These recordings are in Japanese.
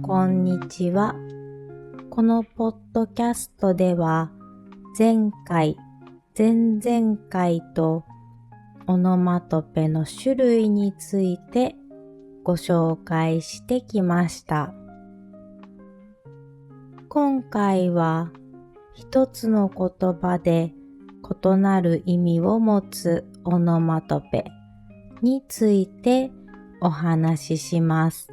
こんにちは。このポッドキャストでは前回、前々回とオノマトペの種類についてご紹介してきました。今回は一つの言葉で異なる意味を持つオノマトペについてお話しします。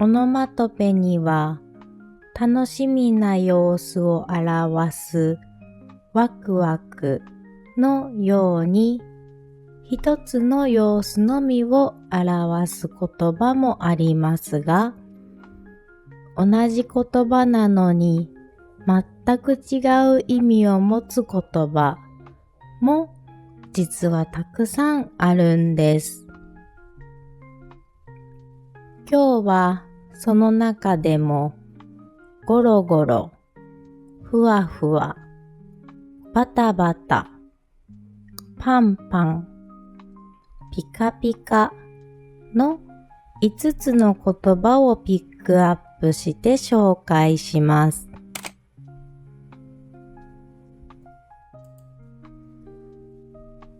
オノマトペには楽しみな様子を表すワクワクのように一つの様子のみを表す言葉もありますが、同じ言葉なのに全く違う意味を持つ言葉も実はたくさんあるんです。今日はその中でもゴロゴロ、ふわふわ、バタバタ、パンパン、ピカピカの5つの言葉をピックアップして紹介します。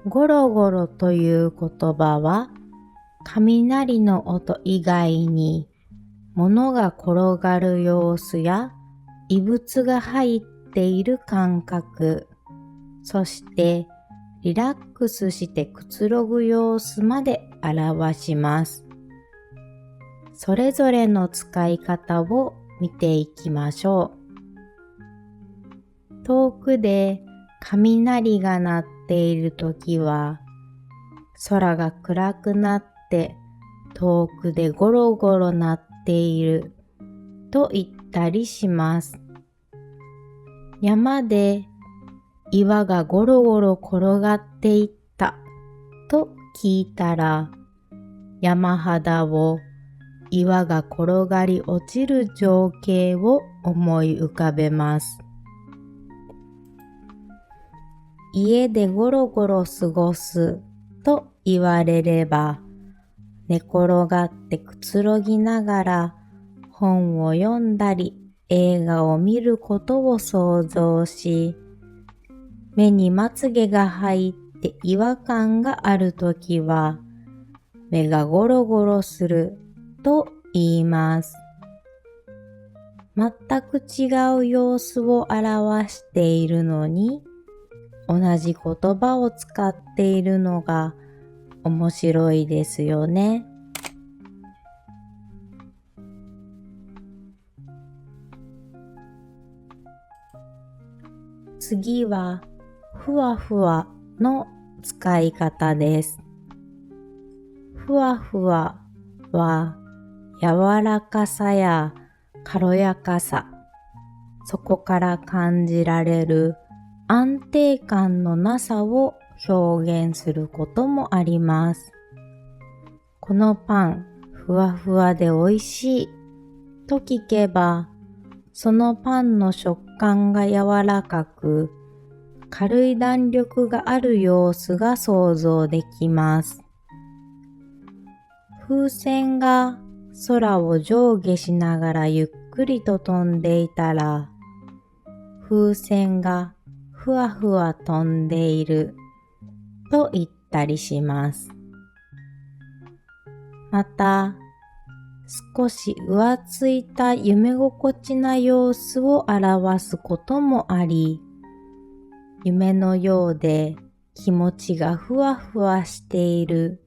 ゴロゴロという言葉は雷の音以外に物が転がる様子や異物が入っている感覚、そしてリラックスしてくつろぐ様子まで表します。それぞれの使い方を見ていきましょう。遠くで雷が鳴っているときは、空が暗くなって遠くでゴロゴロ鳴っていると言ったりします。山で岩がゴロゴロ転がっていったと聞いたら、山肌を岩が転がり落ちる情景を思い浮かべます。家でゴロゴロ過ごすと言われれば、寝転がってくつろぎながら本を読んだり映画を見ることを想像し、目にまつげが入って違和感があるときは、目がゴロゴロすると言います。全く違う様子を表しているのに、同じ言葉を使っているのが面白いですよね。次はふわふわの使い方です。ふわふわは柔らかさや軽やかさ、そこから感じられる安定感のなさを表現することもあります。このパンふわふわで美味しいと聞けば、そのパンの食感が柔らかく、軽い弾力がある様子が想像できます。風船が空を上下しながらゆっくりと飛んでいたら、風船がふわふわ飛んでいると言ったりします。また、少し浮ついた夢心地な様子を表すこともあり、夢のようで気持ちがふわふわしている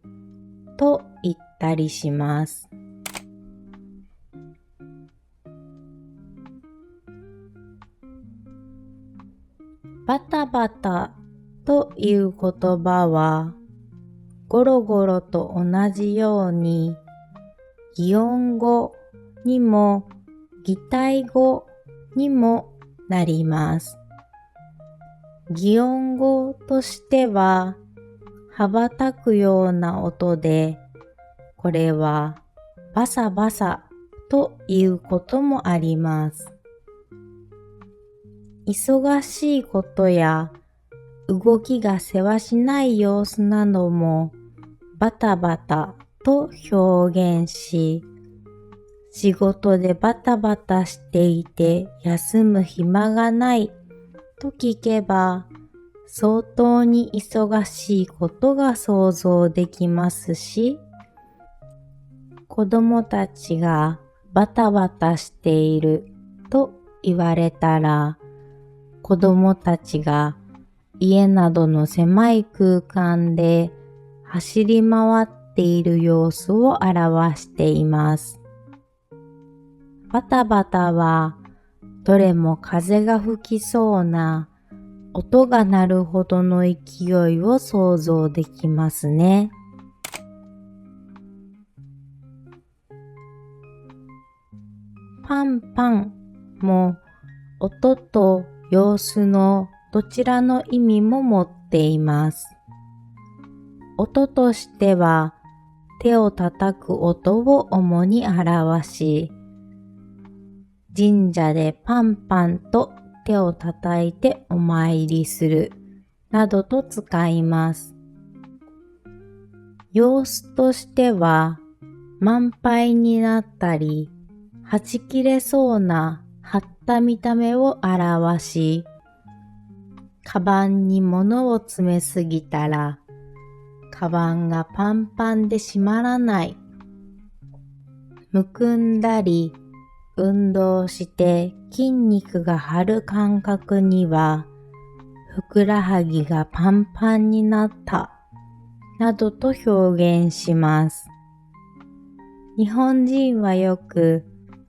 と言ったりします。バタバタという言葉は、ゴロゴロと同じように擬音語にも擬態語にもなります。擬音語としては羽ばたくような音で、これはバサバサということもあります。忙しいことや動きがせわしない様子などもバタバタと表現し、仕事でバタバタしていて休む暇がないと聞けば、相当に忙しいことが想像できますし、子供たちがバタバタしていると言われたら、子供たちが家などの狭い空間で走り回っている様子を表しています。バタバタはどれも風が吹きそうな音が鳴るほどの勢いを想像できますね。パンパンも音と様子のどちらの意味も持っています。音としては手を叩く音を主に表し、神社でパンパンと手を叩いてお参りするなどと使います。様子としては満杯になったり、はち切れそうな張った見た目を表し、カバンに物を詰めすぎたら、カバンがパンパンで閉まらない。むくんだり、運動して筋肉が張る感覚には、ふくらはぎがパンパンになったなどと表現します。日本人はよく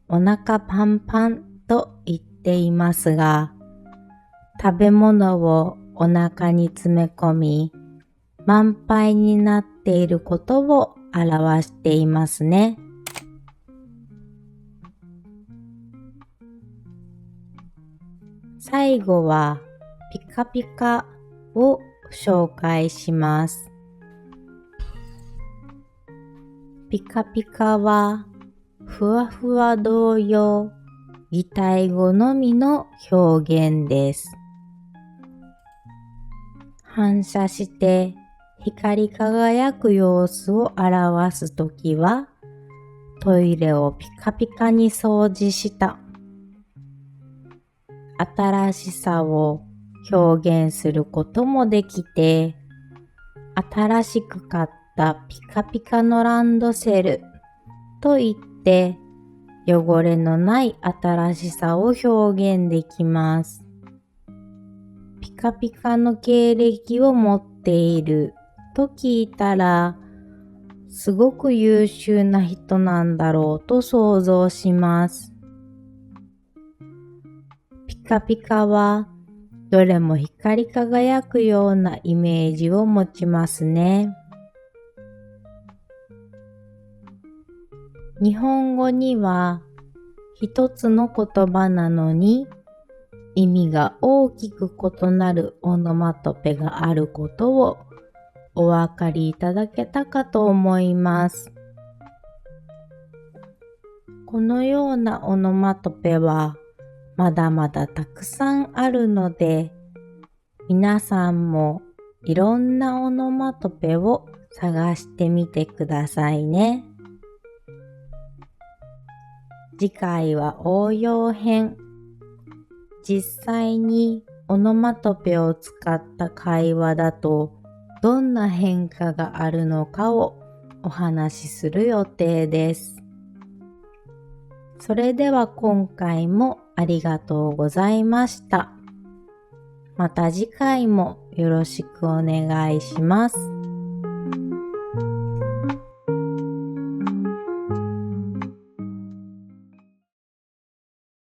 お腹パンパンと言っていますが、食べ物をお腹に詰め込み、満杯になっていることを表していますね。最後はピカピカを紹介します。ピカピカはふわふわ同様、擬態語のみの表現です。反射して光り輝く様子を表すときは、トイレをピカピカに掃除した。新しさを表現することもできて、新しく買ったピカピカのランドセルと言って汚れのない新しさを表現できます。ピカピカの経歴を持っていると聞いたら、すごく優秀な人なんだろうと想像します。ピカピカはどれも光り輝くようなイメージを持ちますね。日本語には一つの言葉なのに意味が大きく異なるオノマトペがあることをお分かりいただけたかと思います。このようなオノマトペはまだまだたくさんあるので、皆さんもいろんなオノマトペを探してみてくださいね。次回は応用編。実際にオノマトペを使った会話だとどんな変化があるのかをお話しする予定です。それでは今回もありがとうございました。また次回もよろしくお願いします。